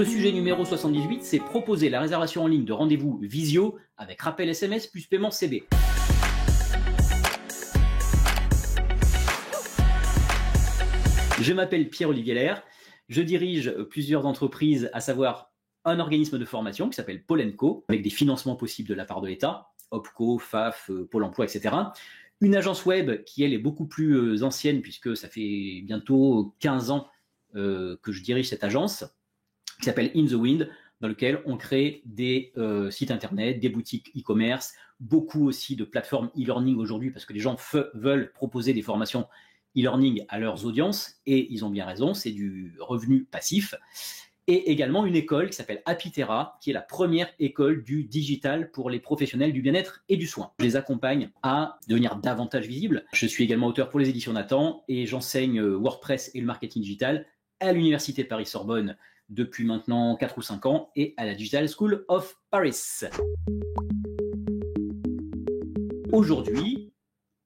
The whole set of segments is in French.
Le sujet numéro 78, c'est proposer la réservation en ligne de rendez-vous visio avec rappel SMS plus paiement CB. Je m'appelle Pierre-Olivier Lair, je dirige plusieurs entreprises, à savoir un organisme de formation qui s'appelle Pôle & Co, avec des financements possibles de la part de l'État, OPCO, FAF, Pôle emploi, etc. Une agence web qui, elle, est beaucoup plus ancienne, puisque ça fait bientôt 15 ans que je dirige cette agence, qui s'appelle In the Wind, dans lequel on crée des sites internet, des boutiques e-commerce, beaucoup aussi de plateformes e-learning aujourd'hui, parce que les gens veulent proposer des formations e-learning à leurs audiences, et ils ont bien raison, c'est du revenu passif. Et également une école qui s'appelle Apitera, qui est la première école du digital pour les professionnels du bien-être et du soin. Je les accompagne à devenir davantage visibles. Je suis également auteur pour les éditions Nathan, et j'enseigne WordPress et le marketing digital à l'Université Paris-Sorbonne depuis maintenant 4 ou 5 ans, et à la Digital School of Paris. Aujourd'hui,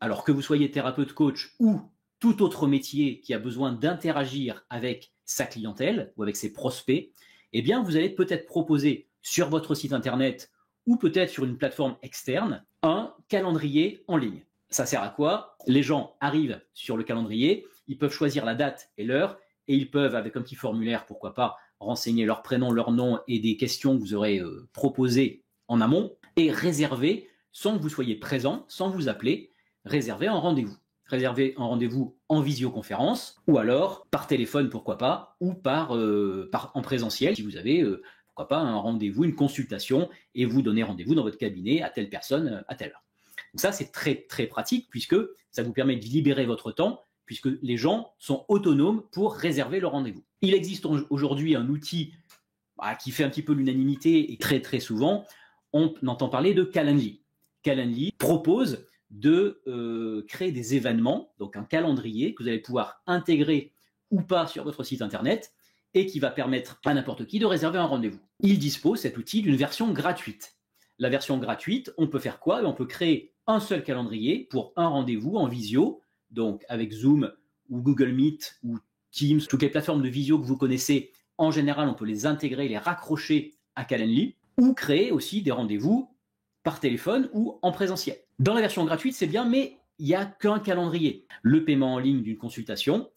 alors que vous soyez thérapeute coach ou tout autre métier qui a besoin d'interagir avec sa clientèle ou avec ses prospects, eh bien, vous allez peut-être proposer sur votre site internet ou peut-être sur une plateforme externe un calendrier en ligne. Ça sert à quoi? Les gens arrivent sur le calendrier, ils peuvent choisir la date et l'heure, et ils peuvent, avec un petit formulaire, pourquoi pas, renseigner leur prénom, leur nom et des questions que vous aurez proposées en amont, et réserver, sans que vous soyez présent, sans vous appeler, réserver un rendez-vous. Réserver un rendez-vous en visioconférence, ou alors par téléphone, pourquoi pas, ou en présentiel, si vous avez, pourquoi pas, un rendez-vous, une consultation, et vous donnez rendez-vous dans votre cabinet à telle personne, à telle heure. Donc ça, c'est très, très pratique, puisque ça vous permet de libérer votre temps, puisque les gens sont autonomes pour réserver leur rendez-vous. Il existe aujourd'hui un outil qui fait un petit peu l'unanimité, et très, très souvent, on entend parler de Calendly. Calendly propose de créer des événements, donc un calendrier que vous allez pouvoir intégrer ou pas sur votre site internet et qui va permettre à n'importe qui de réserver un rendez-vous. Il dispose, cet outil, d'une version gratuite. La version gratuite, on peut faire quoi? On peut créer un seul calendrier pour un rendez-vous en visio, donc avec Zoom ou Google Meet ou Teams, toutes les plateformes de visio que vous connaissez, en général, on peut les intégrer, les raccrocher à Calendly, ou créer aussi des rendez-vous par téléphone ou en présentiel. Dans la version gratuite, c'est bien, mais il n'y a qu'un calendrier. Le paiement en ligne d'une consultation,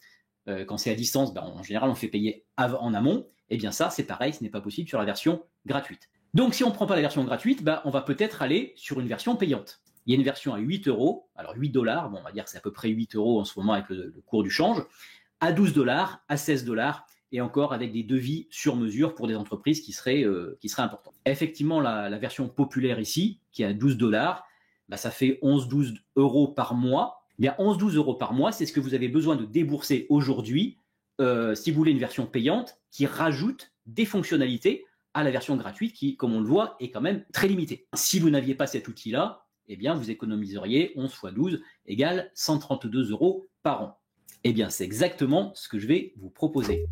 quand c'est à distance, en général, on fait payer en amont. Eh bien ça, c'est pareil, ce n'est pas possible sur la version gratuite. Donc si on ne prend pas la version gratuite, on va peut-être aller sur une version payante. Il y a une version à 8 €, alors 8 $, on va dire que c'est à peu près 8 € en ce moment avec le cours du change, à 12 $, à 16 $, et encore avec des devis sur mesure pour des entreprises qui seraient importantes. Effectivement, la version populaire ici, qui est à 12 $, ça fait 11-12 € par mois. Eh bien, 11-12 € par mois, c'est ce que vous avez besoin de débourser aujourd'hui si vous voulez une version payante qui rajoute des fonctionnalités à la version gratuite qui, comme on le voit, est quand même très limitée. Si vous n'aviez pas cet outil-là, eh bien, vous économiseriez 11 x 12 égale 132 € par an. Eh bien, c'est exactement ce que je vais vous proposer.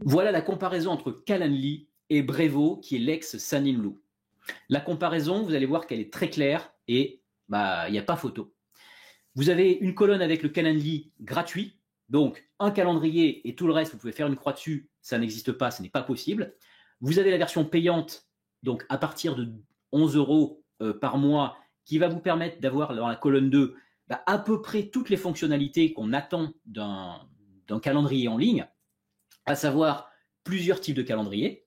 Voilà la comparaison entre Calendly et Brevo, qui est l'ex-Saninloo. La comparaison, vous allez voir qu'elle est très claire et il n'y a pas photo. Vous avez une colonne avec le Calendly gratuit, donc un calendrier et tout le reste, vous pouvez faire une croix dessus, ça n'existe pas, ce n'est pas possible. Vous avez la version payante, donc à partir de 11 € par mois, qui va vous permettre d'avoir dans la colonne 2 à peu près toutes les fonctionnalités qu'on attend d'un calendrier en ligne, à savoir plusieurs types de calendriers,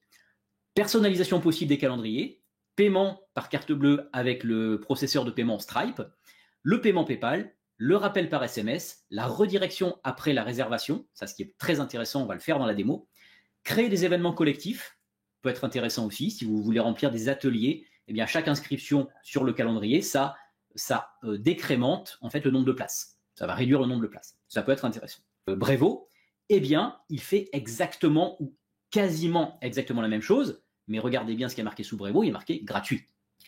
personnalisation possible des calendriers, paiement par carte bleue avec le processeur de paiement Stripe, le paiement PayPal, le rappel par SMS, la redirection après la réservation, ça ce qui est très intéressant, on va le faire dans la démo, créer des événements collectifs, peut être intéressant aussi, si vous voulez remplir des ateliers, eh bien chaque inscription sur le calendrier, ça décrémente en fait le nombre de places. Ça va réduire le nombre de places. Ça peut être intéressant. Brevo, eh bien, il fait exactement ou quasiment exactement la même chose, mais regardez bien ce qui est marqué sous Brevo, il est marqué gratuit.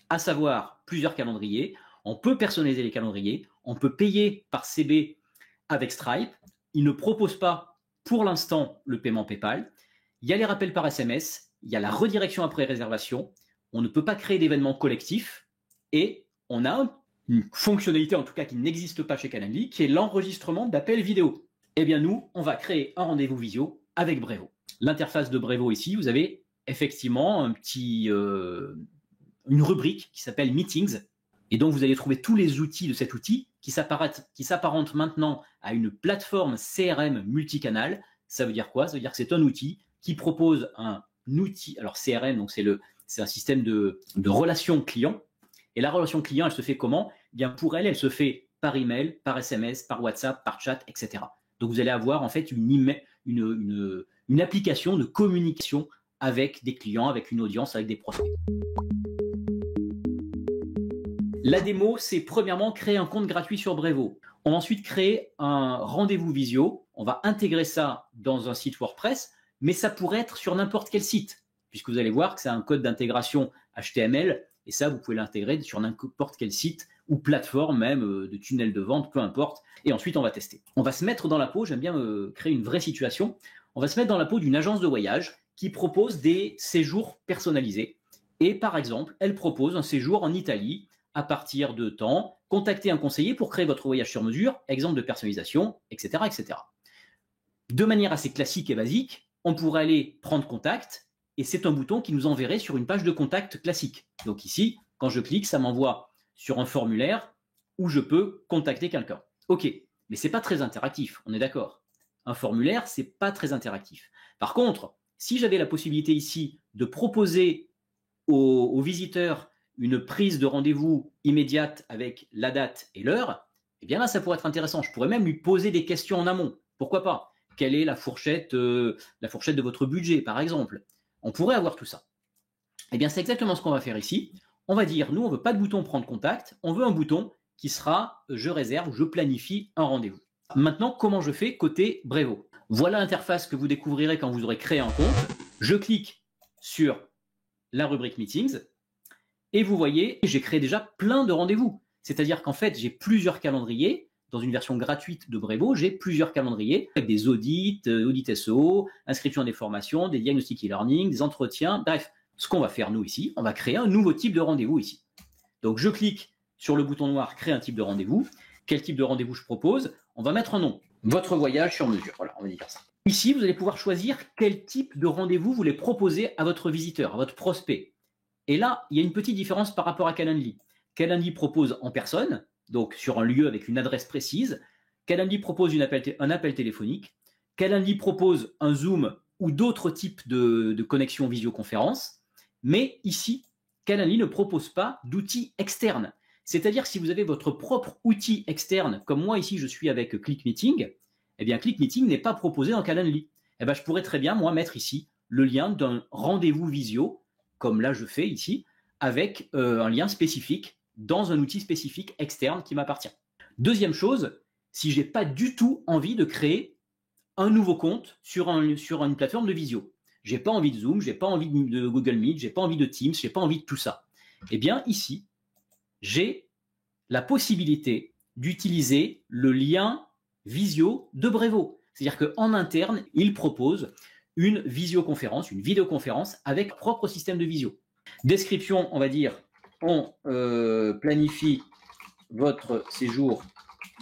À savoir plusieurs calendriers, on peut personnaliser les calendriers, on peut payer par CB avec Stripe, il ne propose pas pour l'instant le paiement PayPal, il y a les rappels par SMS, il y a la redirection après réservation, on ne peut pas créer d'événements collectifs et on a une fonctionnalité en tout cas qui n'existe pas chez Calendly, qui est l'enregistrement d'appels vidéo. Eh bien nous, on va créer un rendez-vous visio avec Brevo. L'interface de Brevo ici, vous avez effectivement une rubrique qui s'appelle Meetings. Et donc, vous allez trouver tous les outils de cet outil qui s'apparente maintenant à une plateforme CRM multicanal. Ça veut dire quoi? Ça veut dire que c'est un outil qui propose un outil. Alors, CRM, donc c'est un système de relation client. Et la relation client, elle se fait comment? Eh bien, pour elle se fait par email, par SMS, par WhatsApp, par chat, etc. Donc, vous allez avoir en fait une application de communication avec des clients, avec une audience, avec des prospects. La démo, c'est premièrement créer un compte gratuit sur Brevo. On va ensuite créer un rendez-vous visio. On va intégrer ça dans un site WordPress, mais ça pourrait être sur n'importe quel site, puisque vous allez voir que c'est un code d'intégration HTML, et ça, vous pouvez l'intégrer sur n'importe quel site ou plateforme même de tunnel de vente, peu importe. Et ensuite, on va tester. On va se mettre dans la peau, j'aime bien créer une vraie situation, on va se mettre dans la peau d'une agence de voyage qui propose des séjours personnalisés. Et par exemple, elle propose un séjour en Italie à partir de temps, contactez un conseiller pour créer votre voyage sur mesure, exemple de personnalisation, etc., etc. De manière assez classique et basique, on pourrait aller prendre contact et c'est un bouton qui nous enverrait sur une page de contact classique. Donc ici, quand je clique, ça m'envoie sur un formulaire où je peux contacter quelqu'un. Ok, mais c'est pas très interactif, on est d'accord. Un formulaire, c'est pas très interactif. Par contre, si j'avais la possibilité ici de proposer aux visiteurs une prise de rendez-vous immédiate avec la date et l'heure, eh bien là, ça pourrait être intéressant. Je pourrais même lui poser des questions en amont. Pourquoi pas? Quelle est la fourchette de votre budget, par exemple? On pourrait avoir tout ça. Eh bien, c'est exactement ce qu'on va faire ici. On va dire, nous, on ne veut pas de bouton prendre contact, on veut un bouton qui sera je réserve, je planifie un rendez-vous. Maintenant, comment je fais côté Brevo? Voilà l'interface que vous découvrirez quand vous aurez créé un compte. Je clique sur la rubrique Meetings. Et vous voyez, j'ai créé déjà plein de rendez-vous. C'est-à-dire qu'en fait, j'ai plusieurs calendriers. Dans une version gratuite de Brevo, j'ai plusieurs calendriers avec des audits, audits SEO, inscription des formations, des diagnostics e-learning, des entretiens. Bref, ce qu'on va faire nous ici, on va créer un nouveau type de rendez-vous ici. Donc, je clique sur le bouton noir « Créer un type de rendez-vous ». Quel type de rendez-vous je propose? On va mettre un nom. Votre voyage sur mesure. Voilà, on va dire ça. Ici, vous allez pouvoir choisir quel type de rendez-vous vous voulez proposer à votre visiteur, à votre prospect. Et là, il y a une petite différence par rapport à Calendly. Calendly propose en personne, donc sur un lieu avec une adresse précise. Calendly propose un appel téléphonique. Calendly propose un Zoom ou d'autres types de connexion visioconférence. Mais ici, Calendly ne propose pas d'outils externes. C'est-à-dire que si vous avez votre propre outil externe, comme moi ici je suis avec ClickMeeting, eh bien ClickMeeting n'est pas proposé dans Calendly. Eh bien, je pourrais très bien, moi, mettre ici le lien d'un rendez-vous visio, comme là je fais ici, avec un lien spécifique dans un outil spécifique externe qui m'appartient. Deuxième chose, si je n'ai pas du tout envie de créer un nouveau compte sur une plateforme de visio, j'ai pas envie de Zoom, j'ai pas envie de Google Meet, j'ai pas envie de Teams, j'ai pas envie de tout ça, eh bien ici, j'ai la possibilité d'utiliser le lien visio de Brevo. C'est-à-dire qu'en interne, il propose une visioconférence, une vidéoconférence avec propre système de visio. Description, on va dire, on planifie votre séjour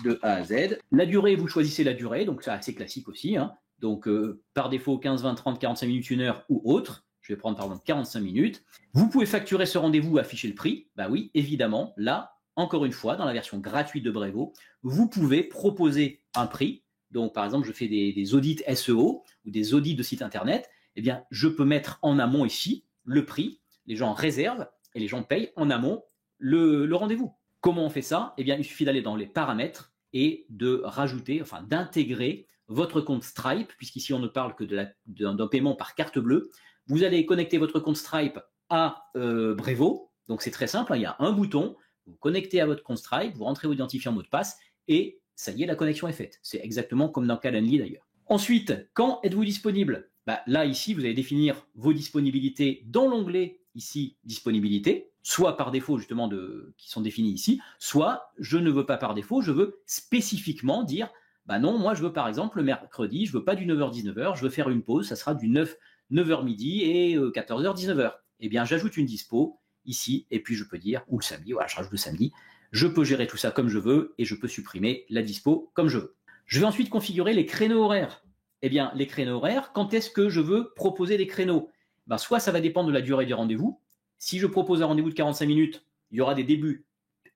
de A à Z. La durée, vous choisissez la durée, donc c'est assez classique aussi. Hein. Donc par défaut, 15, 20, 30, 45 minutes, 1 heure ou autre. Je vais prendre par exemple 45 minutes. Vous pouvez facturer ce rendez-vous, afficher le prix. Bah oui, évidemment, là, encore une fois, dans la version gratuite de Brevo, vous pouvez proposer un prix. Donc, par exemple, je fais des audits SEO ou des audits de site internet. Eh bien, je peux mettre en amont ici le prix. Les gens réservent et les gens payent en amont le rendez-vous. Comment on fait ça? Eh bien, il suffit d'aller dans les paramètres et de rajouter, enfin, d'intégrer votre compte Stripe, puisqu'ici on ne parle que d'un paiement par carte bleue. Vous allez connecter votre compte Stripe à Brevo. Donc, c'est très simple. Hein, il y a un bouton. Vous connectez à votre compte Stripe, vous rentrez votre identifiant mot de passe et ça y est, la connexion est faite. C'est exactement comme dans Calendly d'ailleurs. Ensuite, quand êtes-vous disponible? Là, ici, vous allez définir vos disponibilités dans l'onglet ici, disponibilité, soit par défaut justement qui sont définis ici, soit je ne veux pas par défaut, je veux spécifiquement dire, non, moi je veux par exemple le mercredi, je veux pas du 9h-19h, je veux faire une pause, ça sera du 9h midi et 14h-19h. Eh bien, j'ajoute une dispo ici, et puis je peux dire, ou le samedi, voilà, je rajoute le samedi, je peux gérer tout ça comme je veux, et je peux supprimer la dispo comme je veux. Je vais ensuite configurer les créneaux horaires. eh bien, les créneaux horaires, quand est-ce que je veux proposer des créneaux? Ben, soit ça va dépendre de la durée du rendez-vous. Si je propose un rendez-vous de 45 minutes, il y aura des débuts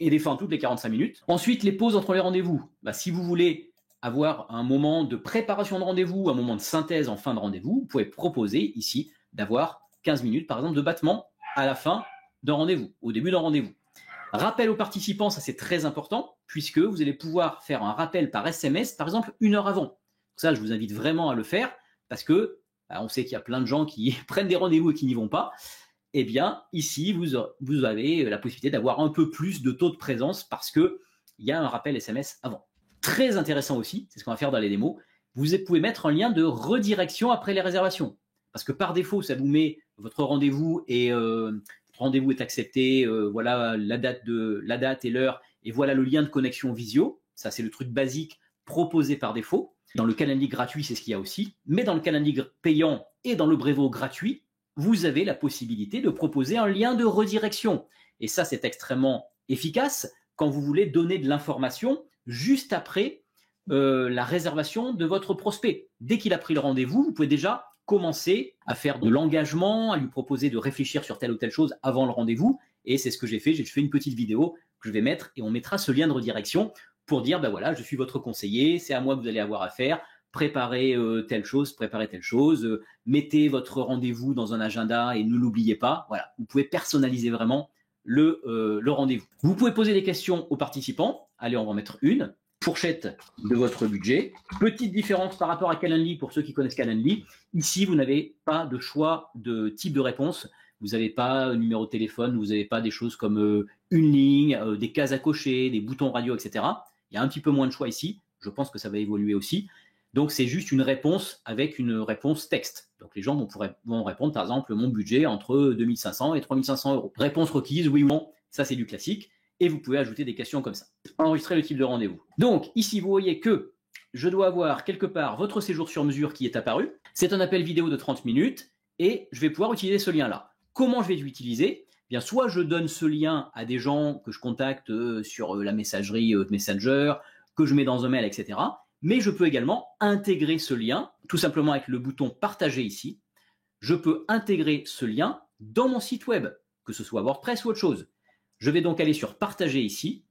et des fins toutes les 45 minutes. Ensuite, les pauses entre les rendez-vous. Ben, si vous voulez avoir un moment de préparation de rendez-vous, un moment de synthèse en fin de rendez-vous, vous pouvez proposer ici d'avoir 15 minutes, par exemple, de battement à la fin d'un rendez-vous, au début d'un rendez-vous. Rappel aux participants, ça c'est très important, puisque vous allez pouvoir faire un rappel par SMS, par exemple, 1 heure avant. Ça, je vous invite vraiment à le faire, parce que on sait qu'il y a plein de gens qui prennent des rendez-vous et qui n'y vont pas. Eh bien, ici, vous avez la possibilité d'avoir un peu plus de taux de présence, parce qu'il y a un rappel SMS avant. Très intéressant aussi, c'est ce qu'on va faire dans les démos, vous pouvez mettre un lien de redirection après les réservations. Parce que par défaut, ça vous met votre rendez-vous et rendez-vous est accepté, voilà la date et l'heure, et voilà le lien de connexion visio. Ça, c'est le truc basique proposé par défaut. Dans le Calendly gratuit, c'est ce qu'il y a aussi. Mais dans le Calendly payant et dans le Brevo gratuit, vous avez la possibilité de proposer un lien de redirection. Et ça, c'est extrêmement efficace quand vous voulez donner de l'information juste après la réservation de votre prospect. Dès qu'il a pris le rendez-vous, vous pouvez déjà commencer à faire de l'engagement, à lui proposer de réfléchir sur telle ou telle chose avant le rendez-vous. Et c'est ce que j'ai fait. J'ai fait une petite vidéo que je vais mettre et on mettra ce lien de redirection pour dire, ben voilà, je suis votre conseiller, c'est à moi que vous allez avoir affaire, préparez telle chose, mettez votre rendez-vous dans un agenda et ne l'oubliez pas. Voilà, vous pouvez personnaliser vraiment le rendez-vous. Vous pouvez poser des questions aux participants. Allez, on va en mettre une. Fourchette de votre budget. Petite différence par rapport à Calendly pour ceux qui connaissent Calendly. Ici, vous n'avez pas de choix de type de réponse. Vous n'avez pas un numéro de téléphone, vous n'avez pas des choses comme une ligne, des cases à cocher, des boutons radio, etc. Il y a un petit peu moins de choix ici. Je pense que ça va évoluer aussi. Donc, c'est juste une réponse avec une réponse texte. Donc, les gens vont répondre, par exemple, mon budget entre 2500 et 3500 euros. Réponse requise, oui ou non. Ça, c'est du classique. Et vous pouvez ajouter des questions comme ça. Enregistrer le type de rendez-vous. Donc, ici, vous voyez que je dois avoir quelque part votre séjour sur mesure qui est apparu. C'est un appel vidéo de 30 minutes et je vais pouvoir utiliser ce lien-là. Comment je vais l'utiliser? Bien, soit je donne ce lien à des gens que je contacte sur la messagerie Messenger, que je mets dans un mail, etc. Mais je peux également intégrer ce lien, tout simplement avec le bouton partager ici. Je peux intégrer ce lien dans mon site web, que ce soit WordPress ou autre chose. Je vais donc aller sur partager ici.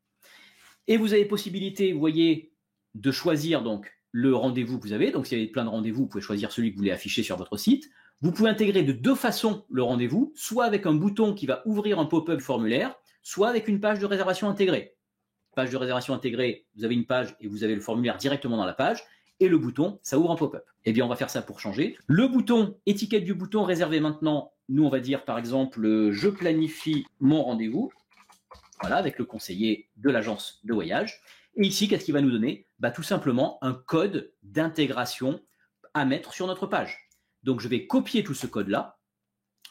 Et vous avez possibilité, vous voyez, de choisir donc le rendez-vous que vous avez. Donc, s'il y a plein de rendez-vous, vous pouvez choisir celui que vous voulez afficher sur votre site. Vous pouvez intégrer de deux façons le rendez-vous, soit avec un bouton qui va ouvrir un pop-up formulaire, soit avec une page de réservation intégrée. Page de réservation intégrée, vous avez une page et vous avez le formulaire directement dans la page. Et le bouton, ça ouvre un pop-up. Eh bien, on va faire ça pour changer. Le bouton, étiquette du bouton réservé maintenant. Nous, on va dire par exemple, je planifie mon rendez-vous. Voilà, avec le conseiller de l'agence de voyage. Et ici, qu'est-ce qu'il va nous donner? Tout simplement un code d'intégration à mettre sur notre page. Donc, je vais copier tout ce code-là.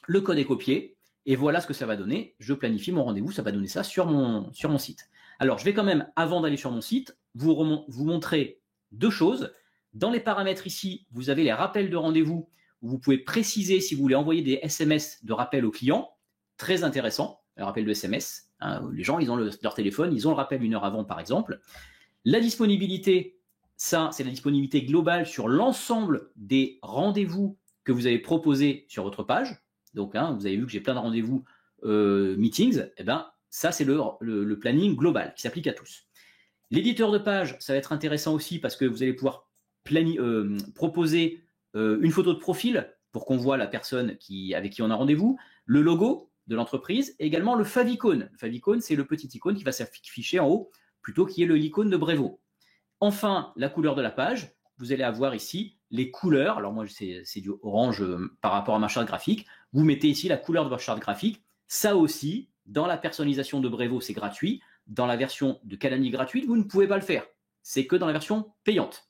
Le code est copié. Et voilà ce que ça va donner. Je planifie mon rendez-vous. Ça va donner ça sur mon site. Alors, je vais quand même, avant d'aller sur mon site, vous montrer deux choses. Dans les paramètres ici, vous avez les rappels de rendez-vous où vous pouvez préciser si vous voulez envoyer des SMS de rappel aux clients. Très intéressant, le rappel de SMS. Les gens, ils ont leur téléphone, ils ont le rappel 1 heure avant, par exemple. La disponibilité, ça, c'est la disponibilité globale sur l'ensemble des rendez-vous que vous avez proposés sur votre page. Donc, vous avez vu que j'ai plein de rendez-vous meetings. Eh ben, ça, c'est le planning global qui s'applique à tous. L'éditeur de page, ça va être intéressant aussi parce que vous allez pouvoir proposer une photo de profil pour qu'on voit la personne avec qui on a rendez-vous, le logo de l'entreprise, et également le favicon. Le favicon, c'est le petit icône qui va s'afficher en haut, plutôt qui est l'icône de Brevo. Enfin, la couleur de la page, vous allez avoir ici les couleurs. Alors moi, c'est du orange par rapport à ma charte graphique. Vous mettez ici la couleur de votre charte graphique. Ça aussi, dans la personnalisation de Brevo, c'est gratuit. Dans la version de Calendly gratuite, vous ne pouvez pas le faire. C'est que dans la version payante.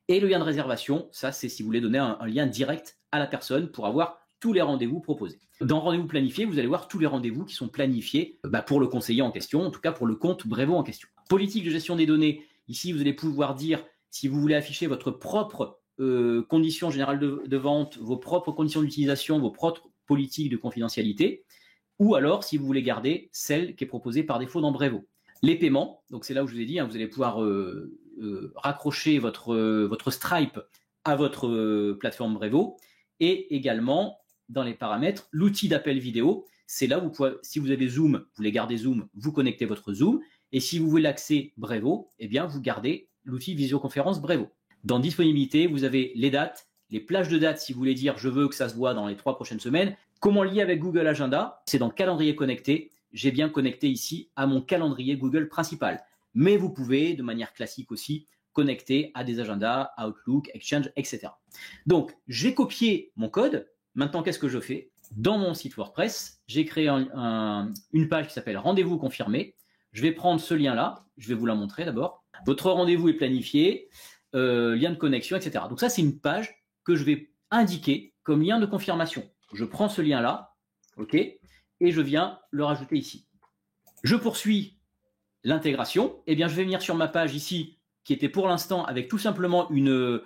Et le lien de réservation, ça, c'est si vous voulez donner un lien direct à la personne pour avoir tous les rendez-vous proposés. Dans rendez-vous planifié, vous allez voir tous les rendez-vous qui sont planifiés pour le conseiller en question, en tout cas pour le compte Brevo en question. Politique de gestion des données. Ici, vous allez pouvoir dire si vous voulez afficher votre propre conditions générales de vente, vos propres conditions d'utilisation, vos propres politiques de confidentialité, ou alors si vous voulez garder celle qui est proposée par défaut dans Brevo. Les paiements, donc c'est là où je vous ai dit, vous allez pouvoir raccrocher votre Stripe à votre plateforme Brevo. Et également, dans les paramètres, l'outil d'appel vidéo. C'est là où, si vous avez Zoom, vous voulez garder Zoom, vous connectez votre Zoom. Et si vous voulez l'accès Brevo, eh bien, vous gardez l'outil visioconférence Brevo. Dans disponibilité, vous avez les dates, les plages de dates si vous voulez dire je veux que ça se voit dans les 3 prochaines semaines. Comment lier avec Google Agenda? C'est dans calendrier connecté. J'ai bien connecté ici à mon calendrier Google principal. Mais vous pouvez, de manière classique aussi, connecter à des agendas, Outlook, Exchange, etc. Donc, j'ai copié mon code. Maintenant, qu'est-ce que je fais? Dans mon site WordPress, j'ai créé une page qui s'appelle Rendez-vous confirmé. Je vais prendre ce lien-là. Je vais vous la montrer d'abord. Votre rendez-vous est planifié, lien de connexion, etc. Donc ça, c'est une page que je vais indiquer comme lien de confirmation. Je prends ce lien-là, OK, et je viens le rajouter ici. Je poursuis l'intégration. Eh bien, je vais venir sur ma page ici, qui était pour l'instant avec tout simplement une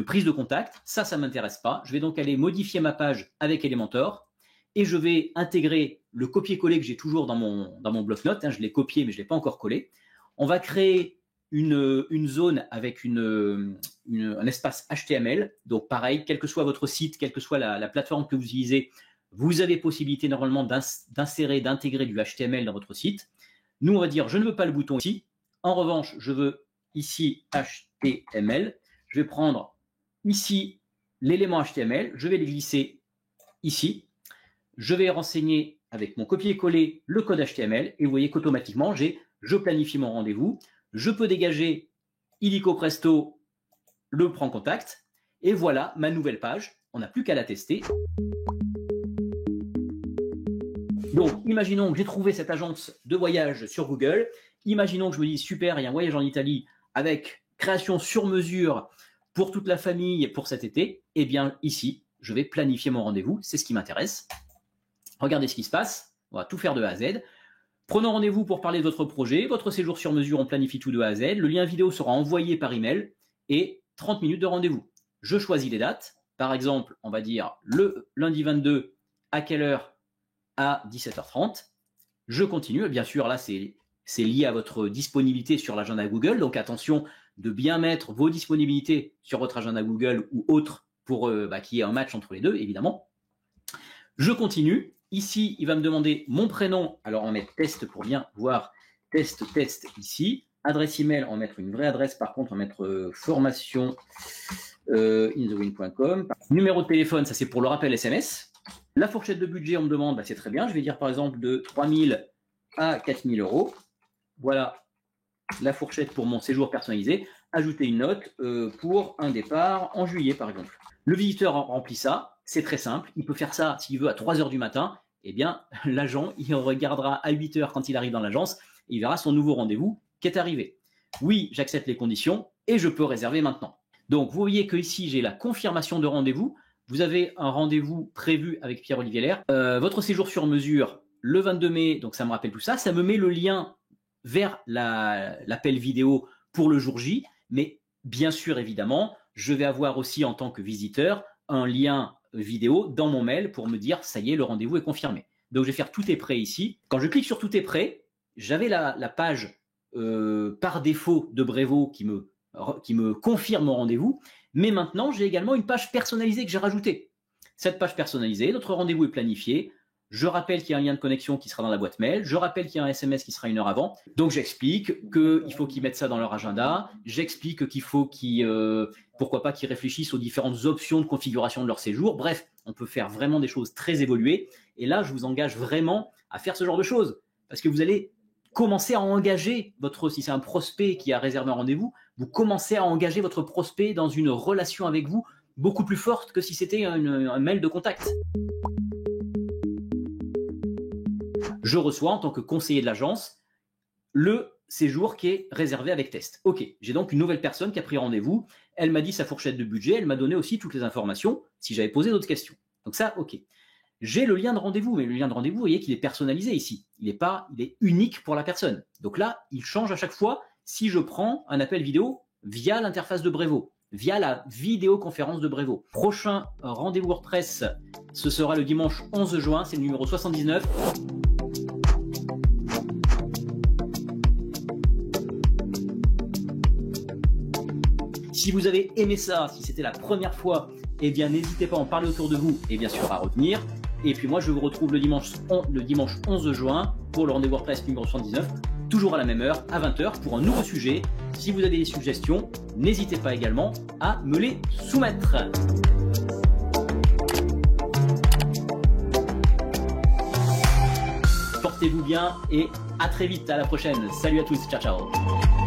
prise de contact. Ça ne m'intéresse pas. Je vais donc aller modifier ma page avec Elementor et je vais intégrer le copier-coller que j'ai toujours dans mon bloc-notes. Je l'ai copié, mais je ne l'ai pas encore collé. On va créer une zone avec un espace HTML. Donc, pareil, quel que soit votre site, quelle que soit la plateforme que vous utilisez, vous avez possibilité normalement d'intégrer du HTML dans votre site. Nous, on va dire, je ne veux pas le bouton ici. En revanche, je veux ici HTML. Je vais prendre ici l'élément HTML. Je vais le glisser ici. Je vais renseigner avec mon copier-coller le code HTML. Et vous voyez qu'automatiquement, je planifie mon rendez-vous. Je peux dégager illico presto le prend contact. Et voilà ma nouvelle page. On n'a plus qu'à la tester. Donc, imaginons que j'ai trouvé cette agence de voyage sur Google. Imaginons que je me dise, super, il y a un voyage en Italie avec création sur mesure pour toute la famille pour cet été. Eh bien, ici, je vais planifier mon rendez-vous. C'est ce qui m'intéresse. Regardez ce qui se passe. On va tout faire de A à Z. Prenons rendez-vous pour parler de votre projet. Votre séjour sur mesure, on planifie tout de A à Z. Le lien vidéo sera envoyé par email et 30 minutes de rendez-vous. Je choisis les dates. Par exemple, on va dire le lundi 22, à quelle heure? À 17h30. Je continue. Bien sûr, là, c'est lié à votre disponibilité sur l'agenda Google. Donc, attention de bien mettre vos disponibilités sur votre agenda Google ou autre pour qu'il y ait un match entre les deux, évidemment. Je continue. Ici, il va me demander mon prénom. Alors, on va mettre test pour bien voir test ici. Adresse email, on va mettre une vraie adresse. Par contre, on va mettre formation inthewin.com. Numéro de téléphone, ça c'est pour le rappel SMS. La fourchette de budget, on me demande, c'est très bien. Je vais dire par exemple de 3 000 à 4 000 euros. Voilà la fourchette pour mon séjour personnalisé. Ajouter une note pour un départ en juillet, par exemple. Le visiteur remplit ça. C'est très simple. Il peut faire ça s'il veut à 3 heures du matin. Eh bien, l'agent, il regardera à 8 heures quand il arrive dans l'agence. Et il verra son nouveau rendez-vous qui est arrivé. Oui, j'accepte les conditions et je peux réserver maintenant. Donc, vous voyez que ici, j'ai la confirmation de rendez-vous. Vous avez un rendez-vous prévu avec Pierre-Olivier Lair. Votre séjour sur mesure, le 22 mai, donc ça me rappelle tout ça. Ça me met le lien vers l'appel vidéo pour le jour J. Mais bien sûr, évidemment, je vais avoir aussi en tant que visiteur un lien vidéo dans mon mail pour me dire ça y est, le rendez-vous est confirmé. Donc, je vais faire tout est prêt ici. Quand je clique sur tout est prêt, j'avais la page par défaut de Brevo qui me confirme mon rendez-vous. Mais maintenant, j'ai également une page personnalisée que j'ai rajoutée. Cette page personnalisée, notre rendez-vous est planifié. Je rappelle qu'il y a un lien de connexion qui sera dans la boîte mail. Je rappelle qu'il y a un SMS qui sera 1 heure avant. Donc, j'explique qu'il faut qu'ils mettent ça dans leur agenda. J'explique qu'il faut pourquoi pas qu'ils réfléchissent aux différentes options de configuration de leur séjour. Bref, on peut faire vraiment des choses très évoluées. Et là, je vous engage vraiment à faire ce genre de choses. Parce que vous allez commencer à engager si c'est un prospect qui a réservé un rendez-vous, vous commencez à engager votre prospect dans une relation avec vous beaucoup plus forte que si c'était un mail de contact. Je reçois en tant que conseiller de l'agence le séjour qui est réservé avec test. Ok, j'ai donc une nouvelle personne qui a pris rendez-vous. Elle m'a dit sa fourchette de budget. Elle m'a donné aussi toutes les informations si j'avais posé d'autres questions. Donc ça, ok. J'ai le lien de rendez-vous, mais le lien de rendez-vous, vous voyez qu'il est personnalisé ici. Il est unique pour la personne. Donc là, il change à chaque fois si je prends un appel vidéo via l'interface de Brevo, via la vidéoconférence de Brevo. Prochain rendez-vous WordPress, ce sera le dimanche 11 juin, c'est le numéro 79. Si vous avez aimé ça, si c'était la première fois, eh bien n'hésitez pas à en parler autour de vous et bien sûr à retenir. Et puis moi je vous retrouve le dimanche 11 juin pour le rendez-vous WordPress numéro 79, toujours à la même heure, à 20h, pour un nouveau sujet. Si vous avez des suggestions, n'hésitez pas également à me les soumettre. Portez-vous bien et à très vite, à la prochaine. Salut à tous, ciao ciao.